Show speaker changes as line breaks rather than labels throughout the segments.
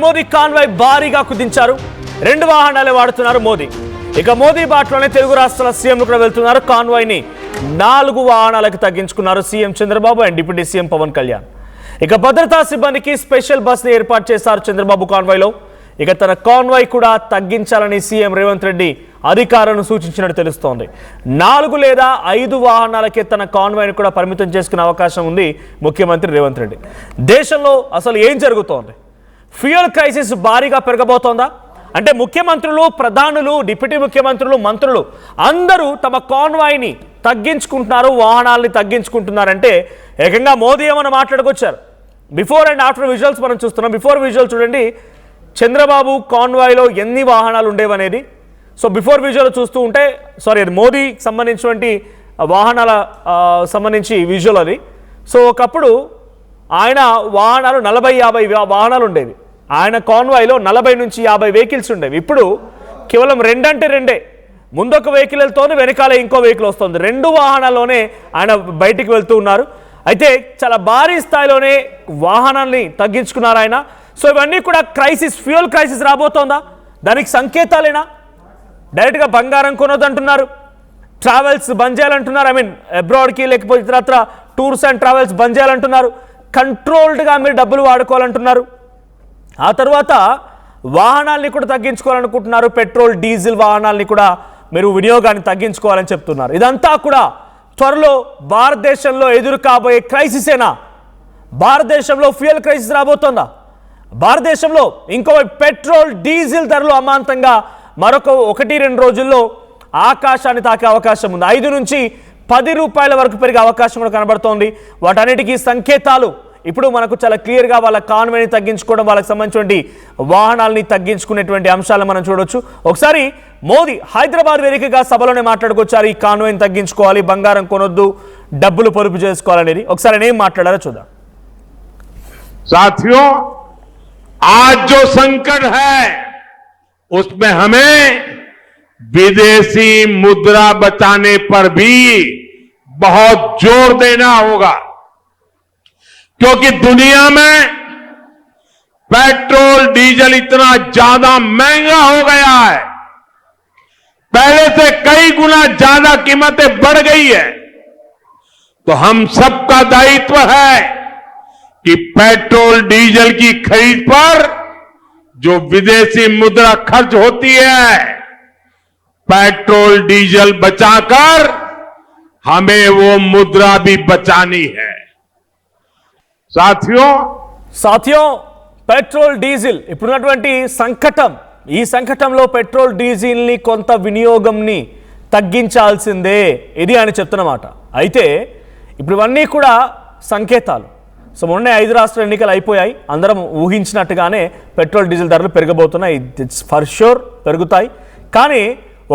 Modi convoy భారీగా కుదించారు. 2 వాహనాలే వాడుతున్నారు మోదీ. ఇక మోదీ బాటలోనే తెలుగు రాష్ట్రాల సీఎంలు కూడా వెళ్తున్నారు. కాన్వాయ్ ని 4 వాహనాలకు తగ్గించుకున్నారు CM Chandrababu and deputy CM Pawan Kalyan. ఇక భద్రతా సిబ్బందికి స్పెషల్ బస్ ని ఏర్పాటు చేశారు చంద్రబాబు కాన్వాయ్ లో. ఇక తన కాన్వాయ్ కూడా తగ్గించాలని సీఎం రేవంత్ రెడ్డి అధికారులను సూచించినట్టు తెలుస్తోంది. 4 లేదా 5 వాహనాలకే తన కాన్వాయ్ని కూడా పరిమితం చేసుకునే అవకాశం ఉంది ముఖ్యమంత్రి రేవంత్ రెడ్డి. దేశంలో అసలు ఏం జరుగుతోంది? ఫ్యూయల్ క్రైసిస్ భారీగా పెరగబోతోందా? అంటే ముఖ్యమంత్రులు, ప్రధానులు, డిప్యూటీ ముఖ్యమంత్రులు, మంత్రులు అందరూ తమ కాన్వాయ్ని తగ్గించుకుంటున్నారు, వాహనాలని తగ్గించుకుంటున్నారంటే ఏకంగా మోదీ ఏమన్నా మాట్లాడుకొచ్చారు. బిఫోర్ అండ్ ఆఫ్టర్ విజువల్స్ మనం చూస్తున్నాం. బిఫోర్ విజువల్ చూడండి, చంద్రబాబు కాన్వాయ్లో ఎన్ని వాహనాలు ఉండేవనేది. సో బిఫోర్ విజువల్ చూస్తూ ఉంటే అది మోదీకి సంబంధించినటువంటి వాహనాల సంబంధించి విజువల్ అది. సో ఒకప్పుడు ఆయన వాహనాలు 40-50 వాహనాలు ఉండేవి. ఆయన కాన్వాయ్లో 40 నుంచి 50 వెహికల్స్ ఉండేవి. ఇప్పుడు కేవలం 2 అంటే 2. ముందొక వెహికల్ వెళ్తోంది, వెనకాల ఇంకో వెహికల్ వస్తుంది. 2 వాహనాల్లోనే ఆయన బయటికి వెళ్తూ ఉన్నారు. అయితే చాలా భారీ స్థాయిలోనే వాహనాల్ని తగ్గించుకున్నారు ఆయన. సో ఇవన్నీ కూడా క్రైసిస్, ఫ్యూయల్ క్రైసిస్ రాబోతోందా? దానికి సంకేతాలేనా? డైరెక్ట్గా బంగారం కొనొద్దంటున్నారు, ట్రావెల్స్ బంద్ చేయాలంటున్నారు. అబ్రాడ్కి లేకపోతే ఇతరత్ర టూర్స్ అండ్ ట్రావెల్స్ బంద్ చేయాలంటున్నారు. కంట్రోల్డ్గా మీరు డబ్బులు వాడుకోవాలంటున్నారు. ఆ తర్వాత వాహనాల్ని కూడా తగ్గించుకోవాలనుకుంటున్నారు. పెట్రోల్, డీజిల్ వాహనాల్ని కూడా మీరు వినియోగాన్ని తగ్గించుకోవాలని చెప్తున్నారు. ఇదంతా కూడా త్వరలో భారతదేశంలో ఎదురు కాబోయే క్రైసిసేనా? భారతదేశంలో ఫ్యూయల్ క్రైసిస్ రాబోతోందా? భారతదేశంలో ఇంకోవైపు పెట్రోల్, డీజిల్ ధరలు అమాంతంగా మరొక 1-2 రోజుల్లో ఆకాశాన్ని తాకే అవకాశం ఉంది. 5 నుంచి 10 రూపాయల వరకు పెరిగే అవకాశం కూడా కనబడుతోంది. వాటన్నిటికీ సంకేతాలు ఇప్పుడు మనకు చాలా క్లియర్గా వాళ్ళ కాన్వాయ్ని తగ్గించుకోవడం, వాళ్ళకి సంబంధించినటువంటి వాహనాలని తగ్గించుకునేటువంటి అంశాలను మనం చూడొచ్చు. ఒకసారి మోదీ హైదరాబాద్ వేదికగా సభలోనే మాట్లాడుకొచ్చారు. ఈ కాన్వాయ్ని తగ్గించుకోవాలి, బంగారం కొనొద్దు, డబ్బులు పొదుపు చేసుకోవాలనేది. ఒకసారి నేను ఏం మాట్లాడారో చూద్దాం.
साथियों, आज जो संकट है उसमें हमें विदेशी मुद्रा बचाने पर भी बहुत जोर देना होगा, क्योंकि दुनिया में पेट्रोल, डीजल इतना ज्यादा महंगा हो गया है, पहले से कई गुना ज्यादा कीमतें बढ़ गई है. तो हम सबका दायित्व है कि पेट्रोल, डीजल की खरीद पर जो विदेशी मुद्रा खर्च होती है, पेट्रोल, डीजल बचाकर हमें वो मुद्रा भी बचानी है.
साथियों పెట్రోల్, డీజిల్ ఇప్పుడున్నటువంటి సంకటం, ఈ సంకటంలో పెట్రోల్, డీజిల్ని కొంత వినియోగంని తగ్గించాల్సిందే, ఇది ఆయన చెప్తున్నమాట. అయితే ఇప్పుడు ఇవన్నీ కూడా సంకేతాలు. సో మొన్నే 5 రాష్ట్రాల ఎన్నికలు అయిపోయాయి. అందరం ఊహించినట్టుగానే పెట్రోల్, డీజిల్ ధరలు పెరగబోతున్నాయి. ఇట్స్ ఫర్ షూర్ పెరుగుతాయి. కానీ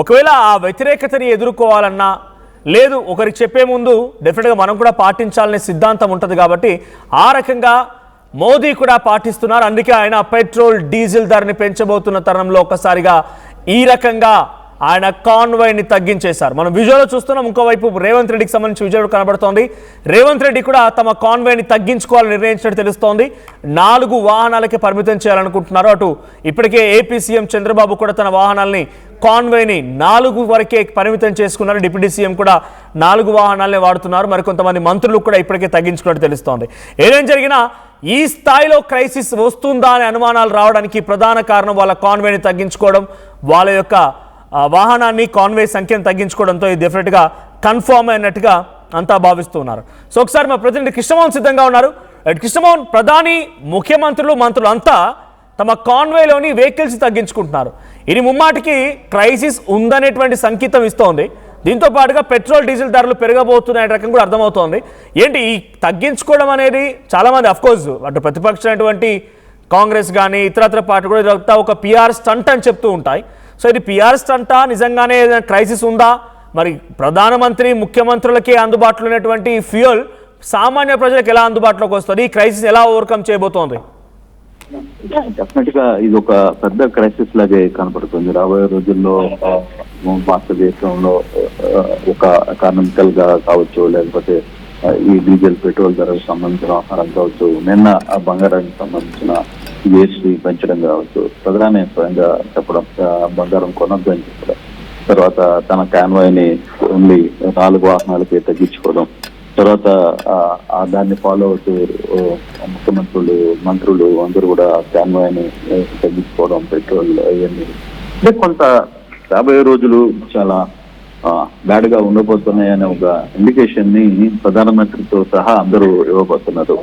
ఒకవేళ ఆ వ్యతిరేకతని ఎదుర్కోవాలన్నా, లేదు ఒకరికి చెప్పే ముందు డెఫినెట్గా మనం కూడా పాటించాలనే సిద్ధాంతం ఉంటుంది. కాబట్టి ఆ రకంగా మోదీ కూడా పాటిస్తున్నారు. అందుకే ఆయన పెట్రోల్, డీజిల్ ధరని పెంచబోతున్న తరుణంలో ఒక్కసారిగా ఈ రకంగా ఆయన కాన్వాయ్ని తగ్గించేశారు. మనం విజువల్లో చూస్తున్నాం. ఇంకోవైపు రేవంత్ రెడ్డికి సంబంధించి విజువల్ కనబడుతోంది. రేవంత్ రెడ్డి కూడా తమ కాన్వాయ్ని తగ్గించుకోవాలని నిర్ణయించినట్టు తెలుస్తోంది. 4 వాహనాలకే పరిమితం చేయాలనుకుంటున్నారు. అటు ఇప్పటికే ఏపీ సీఎం చంద్రబాబు కూడా తన వాహనాల్ని, కాన్వాయ్ని 4 వరకే పరిమితం చేసుకున్నారు. డిప్యూటీ సీఎం కూడా 4 వాహనాలనే వాడుతున్నారు. మరికొంతమంది మంత్రులు కూడా ఇప్పటికే తగ్గించుకున్నట్టు తెలుస్తోంది. ఏదేం జరిగినా ఈ స్థాయిలో క్రైసిస్ వస్తుందా అనే అనుమానాలు రావడానికి ప్రధాన కారణం వాళ్ళ కాన్వాయ్ని తగ్గించుకోవడం, వాళ్ళ యొక్క వాహనాన్ని, కాన్వాయ్ సంఖ్యను తగ్గించుకోవడంతో ఇది డెఫినెట్గా కన్ఫర్మ్ అయినట్టుగా అంతా భావిస్తున్నారు. సో ఒకసారి మా ప్రతినిధి కృష్ణమోహన్ సిద్ధంగా ఉన్నారు. కృష్ణమోహన్, ప్రధాని, ముఖ్యమంత్రులు, మంత్రులు అంతా తమ కాన్వాయ్లోని వెహికల్స్ తగ్గించుకుంటున్నారు. ఇది ముమ్మాటికి క్రైసిస్ ఉందనేటువంటి సంకేతం ఇస్తోంది. దీంతో పాటుగా పెట్రోల్, డీజిల్ ధరలు పెరగబోతున్నాయి రకం కూడా అర్థమవుతోంది. ఏంటి ఈ తగ్గించుకోవడం అనేది? చాలామంది అఫ్కోర్స్ అటు ప్రతిపక్షమైనటువంటి కాంగ్రెస్ కానీ ఇతరత్ర పార్టీ కూడా ఇదంతా ఒక పిఆర్ స్టంట్ అని చెప్తూ ఉంటాయి. సో ఇది పిఆర్ స్టంటా, నిజంగానే క్రైసిస్ ఉందా? మరి ప్రధానమంత్రి, ముఖ్యమంత్రులకే అందుబాటులో ఉన్నటువంటి ఫ్యూయల్ సామాన్య ప్రజలకు ఎలా అందుబాటులోకి వస్తుంది? ఈ క్రైసిస్ ఎలా ఓవర్కమ్ చేయబోతోంది?
డెఫినెట్ గా ఇది ఒక పెద్ద క్రైసిస్ లాగే కనపడుతుంది. రాబోయే రోజుల్లో భారతదేశంలో ఒక ఎకానమికల్ గా కావచ్చు, లేకపోతే ఈ డీజిల్ పెట్రోల్ ధరకు సంబంధించిన ఆహారం కావచ్చు, నిన్న ఆ బంగారానికి సంబంధించిన జిఎస్టీ పెంచడం కావచ్చు, ప్రధాని స్వయంగా చెప్పడం బంగారం కొనొద్దని చెప్పడం, తర్వాత తన కాన్వాయ్ని ఓన్లీ 4 వాహనాలకి తగ్గించుకోవడం, తర్వాత దాన్ని ఫాలో అవుతూ ముఖ్యమంత్రులు, మంత్రులు అందరూ కూడా కాన్వాయ్ని తగ్గించుకోవడం, పెట్రోల్ ఇవన్నీ అంటే కొంత 50 రోజులు చాలా బ్యాడ్ గా ఉండబోతున్నాయనే ఒక ఇండికేషన్ ని ప్రధానమంత్రితో సహా అందరూ ఇవ్వబోతున్నారు.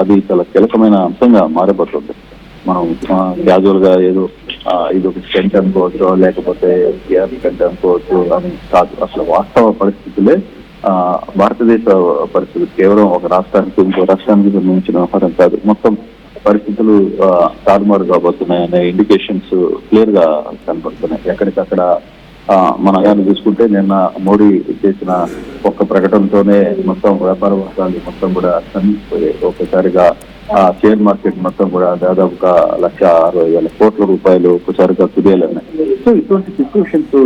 అది చాలా కీలకమైన అంశంగా మారబోతుంది. మనం క్యాజువల్ గా ఏదో ఇది ఒక స్టెంట్ అనుకోవచ్చు, లేకపోతే స్టెంట్ అనుకోవచ్చు అని కాదు. అసలు వాస్తవ పరిస్థితులే భారతదేశ పరిస్థితులు కేవలం ఒక రాష్ట్రానికి ఇంకో రాష్ట్రానికి సంబంధించిన వ్యవహారం కాదు. మొత్తం పరిస్థితులు తారుమారు కాబోతున్నాయనే ఇండికేషన్స్ క్లియర్ గా కనపడుతున్నాయి. ఎక్కడికక్కడ మన గారిని చూసుకుంటే నిన్న మోడీ చేసిన ఒక్క ప్రకటనతోనే మొత్తం వ్యాపార వర్గాలు మొత్తం కూడా స్తంభించిపోయాయి. ఒకసారిగా షేర్ మార్కెట్ మొత్తం కూడా దాదాపుగా 1,60,000 కోట్ల రూపాయలు ఒకసారిగా కుదేలన్నాయి. సో ఇటువంటి సిచ్యువేషన్స్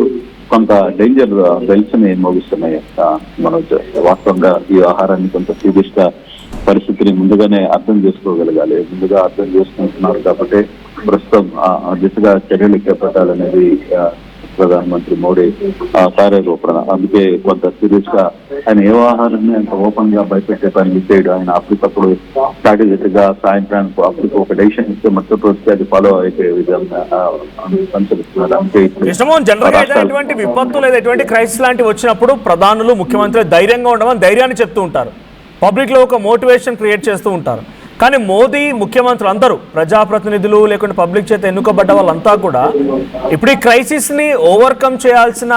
కొంత డేంజర్ బెల్స్ ని మోగిస్తున్నాయి. మనం వాస్తవంగా ఈ ఆహారాన్ని కొంత సీరియస్ గా పరిస్థితిని ముందుగానే అర్థం చేసుకోగలగాలి. ముందుగా అర్థం చేసుకుంటున్నారు కాబట్టి ప్రస్తుతం దిశగా చర్యలు చేపట్టాలనేది ప్రధానమంత్రి మోడీ కార్యరూపణ. అందుకే కొంత సీరియస్ గా ఆయన ఏ ఆహారాన్ని అంత ఓపెన్ గా భయపెట్టే పని చేయడు. ఆయన అప్పటికప్పుడు స్ట్రాటజిక్ గా సాయంత్రానికి అప్పటికి ఒక డెసిషన్ ఇస్తే మొత్తం రోజుకి అది ఫాలో అయిపోయే విధంగా అనుసరిస్తున్నారు. అందుకే
జనరల్ గా ఎటువంటి విపత్తు లేదా ఎటువంటి క్రైసిస్ లాంటివి వచ్చినప్పుడు ప్రధానులు, ముఖ్యమంత్రి ధైర్యంగా ఉండమని ధైర్యాన్ని చెప్తూ ఉంటారు, పబ్లిక్ లో ఒక మోటివేషన్ క్రియేట్ చేస్తూ ఉంటారు. కానీ మోదీ, ముఖ్యమంత్రులు అందరూ, ప్రజాప్రతినిధులు లేకుంటే పబ్లిక్ చేత ఎన్నుకోబడ్డ వాళ్ళంతా కూడా ఇప్పుడు ఈ క్రైసిస్ని ఓవర్కమ్ చేయాల్సిన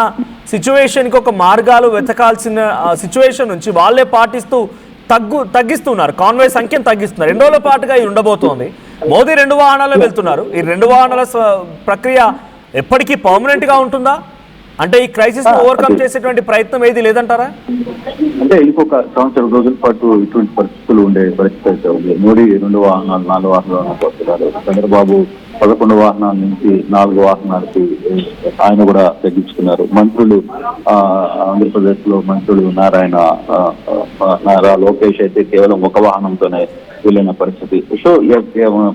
సిచ్యువేషన్కి ఒక మార్గాలు వెతకాల్సిన సిచ్యువేషన్ నుంచి వాళ్ళే పాటిస్తూ తగ్గిస్తున్నారు, కాన్వాయ్ సంఖ్యను తగ్గిస్తున్నారు. 2 రోజుల పాటుగా ఇది ఉండబోతోంది. మోదీ 2 వాహనాల్లో వెళ్తున్నారు. ఈ 2 వాహనాల ప్రక్రియ ఎప్పటికీ పర్మనెంట్గా ఉంటుందా? అంటే ఈ క్రైసిస్ ఓవర్కమ్ చేసేటువంటి ప్రయత్నం ఏది లేదంటారా?
అంటే ఇంకొక 1 రోజుల పాటు ఇటువంటి పరిస్థితులు ఉండే పరిస్థితి అయితే ఉంది. మోడీ 2 వాహనాలు 4 వాహనాలను పోతున్నారు. చంద్రబాబు 11 వాహనాల నుంచి 4 వాహనాలకి ఆయన కూడా తగ్గించుకున్నారు. మంత్రులు ఆంధ్రప్రదేశ్ లో మంత్రులు నారా లోకేష్ అయితే కేవలం 1 వాహనంతోనే వెళ్ళిన పరిస్థితి. సో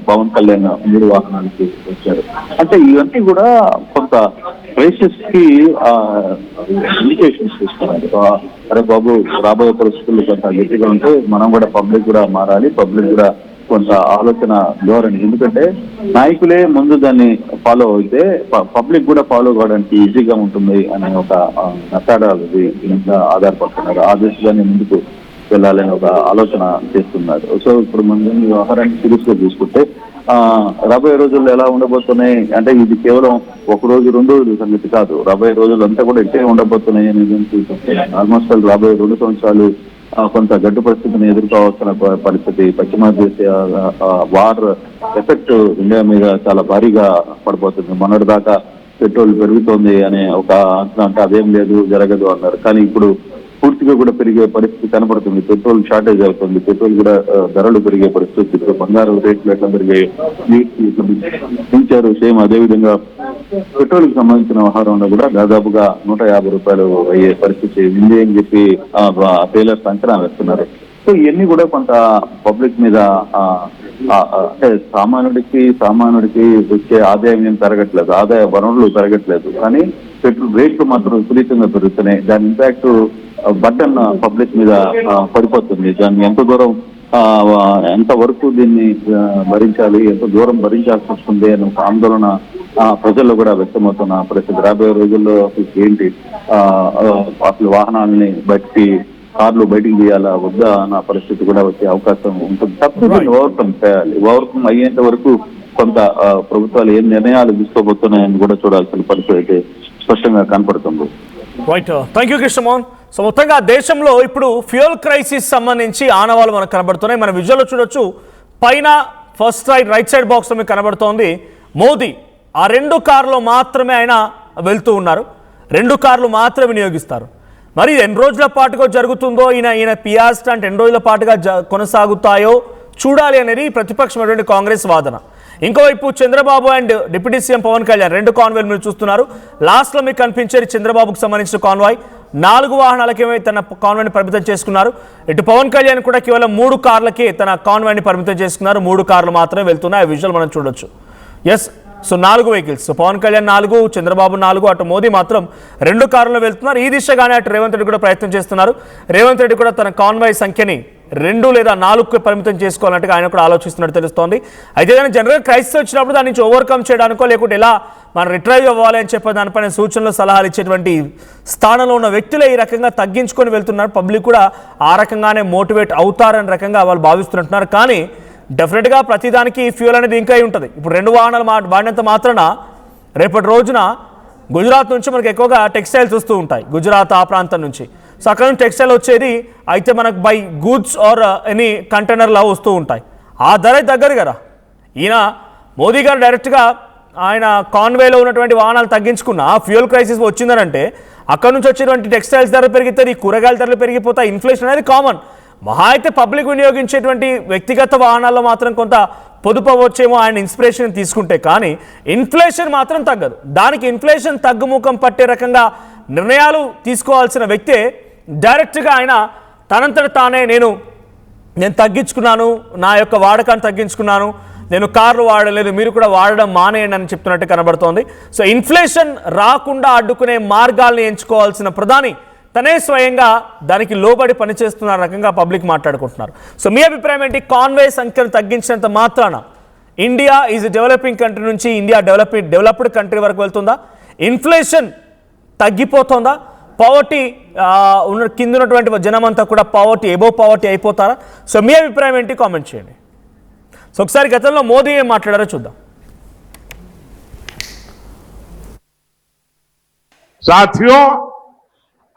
పవన్ కళ్యాణ్ 3 వాహనాలకి వచ్చారు. అంటే ఇవన్నీ కూడా కొంత క్రైసిస్ కి ఇండికేషన్స్ ఇస్తున్నారు. అరే బాబు, రాబోయే పరిస్థితులు కొంత గట్టిగా ఉంటే మనం కూడా పబ్లిక్ కూడా మారాలి, పబ్లిక్ కూడా కొంత ఆలోచన ధోరణి. ఎందుకంటే నాయకులే ముందు దాన్ని ఫాలో అయితే పబ్లిక్ కూడా ఫాలో కావడానికి ఈజీగా ఉంటుంది అనే ఒక మెథడాలజీ మీద ఆధారపడుతున్నారు. ఆ దిశగానే ముందుకు వెళ్ళాలని ఒక ఆలోచన చేస్తున్నారు. సో ఇప్పుడు మనం ఈ వ్యవహారాన్ని సీరియస్ గా చూసుకుంటే రాబోయే రోజుల్లో ఎలా ఉండబోతున్నాయి అంటే ఇది కేవలం 1 రోజు 2 రోజుల సంగతి కాదు. రాబోయే రోజులు అంతా కూడా ఇట్టే ఉండబోతున్నాయి అనేది ఆల్మోస్ట్ రాబోయే 2 సంవత్సరాలు కొంత గడ్డు పరిస్థితిని ఎదుర్కోవాల్సిన పరిస్థితి. పశ్చిమాసియా వార్ ఎఫెక్ట్ ఇండియా మీద చాలా భారీగా పడిపోతుంది. మొన్నటి దాకా పెట్రోల్ పెరుగుతోంది అనే ఒక అంచనా, అంటే అదేం లేదు, జరగదు అన్నారు. కానీ ఇప్పుడు పూర్తిగా కూడా పెరిగే పరిస్థితి కనపడుతుంది. పెట్రోల్ షార్టేజ్ అవుతుంది, పెట్రోల్ కూడా ధరలు పెరిగే పరిస్థితి. ఇప్పుడు బంగారం రేట్లు ఎట్లా పెరిగాయి పెంచారు, సేమ్ అదేవిధంగా పెట్రోల్ కి సంబంధించిన వ్యవహారంలో కూడా దాదాపుగా 150 రూపాయలు అయ్యే పరిస్థితి ఉంది అని చెప్పి టైలర్స్ అంచనా వేస్తున్నారు. సో ఇవన్నీ కూడా కొంత పబ్లిక్ మీద అంటే సామాన్యుడికి వచ్చే ఆదాయం ఏం పెరగట్లేదు, ఆదాయ వనరులు పెరగట్లేదు, కానీ పెట్రోల్ రేట్లు మాత్రం విపరీతంగా పెరుగుతున్నాయి. దాని ఇంపాక్ట్ బర్డన్ పబ్లిక్ మీద పడిపోతుంది. దాన్ని ఎంత వరకు దీన్ని భరించాలి, ఎంత దూరం భరించాల్సి వస్తుంది అని ఒక ఆందోళన ప్రజల్లో కూడా వ్యక్తమవుతున్న పరిస్థితి. రాబోయే రోజుల్లో ఏంటి అసలు వాహనాలని కార్లు బయటికి తీయాలా వద్దా అన్న పరిస్థితి కూడా వచ్చే అవకాశం ఉంటుంది. తప్పకుండా ఓవర్కమ్ చేయాలి. ఓవర్కమ్ అయ్యేంత వరకు కొంత ప్రభుత్వాలు ఏం నిర్ణయాలు తీసుకోబోతున్నాయని కూడా చూడాల్సిన పరిస్థితి అయితే స్పష్టంగా కనపడుతుంది.
Right, thank you Krishnamohan. So మొత్తంగా దేశంలో ఇప్పుడు ఫ్యూయల్ క్రైసిస్ సంబంధించి ఆనవాళ్ళు మనకు కనబడుతున్నాయి. మన విజువల్లో చూడొచ్చు, పైన ఫస్ట్ రైట్ సైడ్ బాక్స్ మీకు కనబడుతోంది మోదీ. ఆ 2 కార్లు మాత్రమే ఆయన వెళ్తూ ఉన్నారు, 2 కార్లు మాత్రమే వినియోగిస్తారు. మరి ఎన్ని రోజుల పాటుగా జరుగుతుందో, ఈయన పిఆర్ స్టంట్ ఎన్ని రోజుల పాటుగా కొనసాగుతాయో చూడాలి అనేది ప్రతిపక్షమైనటువంటి కాంగ్రెస్ వాదన. ఇంకోవైపు Chandrababu and deputy CM Pawan Kalyan 2 కాన్వాయ్లు మీరు చూస్తున్నారు. లాస్ట్లో మీకు కనిపించేది చంద్రబాబుకు సంబంధించిన కాన్వాయ్, 4 వాహనాలకే తన కాన్వాయ్ని పరిమితం చేసుకున్నారు. ఇటు పవన్ కళ్యాణ్ కూడా కేవలం 3 కార్లకే తన కాన్వాయ్ని పరిమితం చేసుకున్నారు. 3 కార్లు మాత్రమే వెళ్తున్నాయి. ఆ విజువల్ మనం చూడొచ్చు. Yes, so 4 vehicles, so Pawan Kalyan 4, Chandrababu 4, అటు మోదీ మాత్రం 2 కార్లలో వెళ్తున్నారు. ఈ దిశగానే అటు రేవంత్ రెడ్డి కూడా ప్రయత్నం చేస్తున్నారు. రేవంత్ రెడ్డి కూడా తన కాన్వాయ్ సంఖ్యని 2 లేదా 4కు పరిమితం చేసుకోవాలంటే ఆయన కూడా ఆలోచిస్తున్నట్టు తెలుస్తోంది. అయితే కానీ జనరల్ క్రైసిస్ వచ్చినప్పుడు దాని నుంచి ఓవర్కమ్ చేయడానికో లేకుంటే ఎలా మనం రిట్రైవ్ అవ్వాలి అని చెప్పే దానిపైన సూచనలు సలహాలు ఇచ్చేటువంటి స్థానంలో ఉన్న వ్యక్తులే ఈ రకంగా తగ్గించుకొని వెళ్తున్నారు. పబ్లిక్ కూడా ఆ రకంగానే మోటివేట్ అవుతారని రకంగా వాళ్ళు భావిస్తున్నట్టున్నారు. కానీ డెఫినెట్గా ప్రతిదానికి ఫ్యూయల్ అనేది ఇంకా ఉంటుంది. ఇప్పుడు 2 వాహనాలు వాడినంత మాత్రాన రేపటి రోజున గుజరాత్ నుంచి మనకి ఎక్కువగా టెక్స్టైల్స్ వస్తూ ఉంటాయి, గుజరాత్ ఆ ప్రాంతం నుంచి. సో అక్కడ నుంచి టెక్స్టైల్ వచ్చేది అయితే మనకు బై గూడ్స్ ఆర్ ఎనీ కంటైనర్లా వస్తూ ఉంటాయి. ఆ ధర దగ్గర కదా. ఈయన మోదీ గారు డైరెక్ట్గా ఆయన కాన్వేలో ఉన్నటువంటి వాహనాలు తగ్గించుకున్న ఫ్యూయల్ క్రైసిస్ వచ్చిందనంటే అక్కడ నుంచి వచ్చేటువంటి టెక్స్టైల్స్ ధరలు పెరిగితే ఈ కూరగాయల ధరలు పెరిగిపోతాయి. ఇన్ఫ్లేషన్ అనేది కామన్. మహా అయితే పబ్లిక్ వినియోగించేటువంటి వ్యక్తిగత వాహనాల్లో మాత్రం కొంత పొదుపు వచ్చేమో ఆయన ఇన్స్పిరేషన్ తీసుకుంటే, కానీ ఇన్ఫ్లేషన్ మాత్రం తగ్గదు. దానికి ఇన్ఫ్లేషన్ తగ్గుముఖం పట్టే రకంగా నిర్ణయాలు తీసుకోవాల్సిన వ్యక్తే డైరెక్ట్గా ఆయన తనంతట తానే నేను తగ్గించుకున్నాను, నా యొక్క వాడకాన్ని తగ్గించుకున్నాను, నేను కార్లు వాడలేదు, మీరు కూడా వాడడం మానేయండి అని చెప్తున్నట్టు కనబడుతోంది. సో ఇన్ఫ్లేషన్ రాకుండా అడ్డుకునే మార్గాల్ని ఎంచుకోవాల్సిన ప్రధాని తనే స్వయంగా దానికి లోబడి పనిచేస్తున్న రకంగా పబ్లిక్ మాట్లాడుకుంటున్నారు. సో మీ అభిప్రాయం ఏంటి? కాన్వే సంఖ్యను తగ్గించినంత మాత్రాన ఇండియా ఈజ్ డెవలపింగ్ కంట్రీ నుంచి ఇండియా డెవలప్డ్ కంట్రీ వరకు వెళ్తుందా? ఇన్ఫ్లేషన్ తగ్గిపోతుందా? పావర్టీ కింద ఉన్నటువంటి జనమంతా కూడా పావర్టీ ఎబోవ్ పావర్టీ అయిపోతారా? సో మీ అభిప్రాయం ఏంటి? కామెంట్ చేయండి. సో ఒకసారి గతంలో మోదీ ఏం మాట్లాడారో చూద్దాం.
साथियों,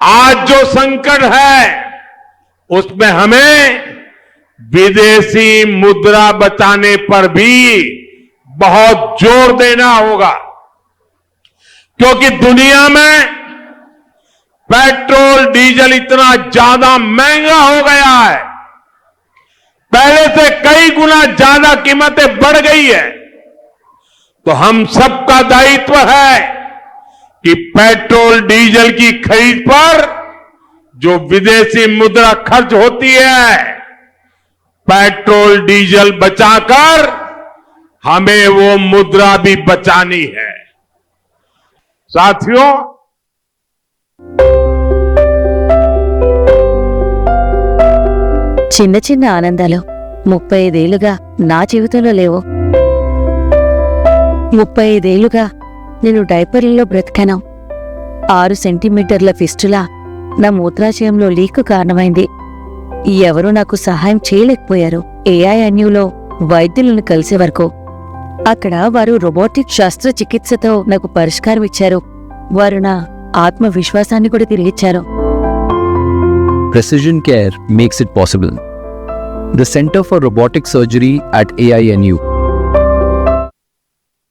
आज जो संकट है उसमें हमें विदेशी मुद्रा बचाने पर भी बहुत जोर देना होगा, क्योंकि दुनिया में पेट्रोल डीजल इतना ज्यादा महंगा हो गया है, पहले से कई गुना ज्यादा कीमतें बढ़ गई है. तो हम सबका दायित्व है कि पेट्रोल डीजल की खरीद पर जो विदेशी मुद्रा खर्च होती है, पेट्रोल डीजल बचाकर हमें वो मुद्रा भी बचानी है. साथियों,
చిన్న చిన్న ఆనందాలు 35 ఏళ్లుగా నా జీవితంలో లేవు. 35 ఏళ్లుగా నేను డైపర్లలో బ్రతికాను. 6 సెంటీమీటర్ల ఫిస్టులా నా మూత్రాశయంలో లీకు కారణమైంది. ఎవరూ నాకు సహాయం చేయలేకపోయారు. ఏఐఎన్యూలో వైద్యులను కలిసే వరకు. అక్కడ వారు రోబోటిక్ శస్త్రచికిత్సతో నాకు పరిష్కారం ఇచ్చారు. వారు నా ఆత్మవిశ్వాసాన్ని కూడా తిరిగిచ్చారు.
Precision care makes it possible. The Center for Robotic Surgery at AINU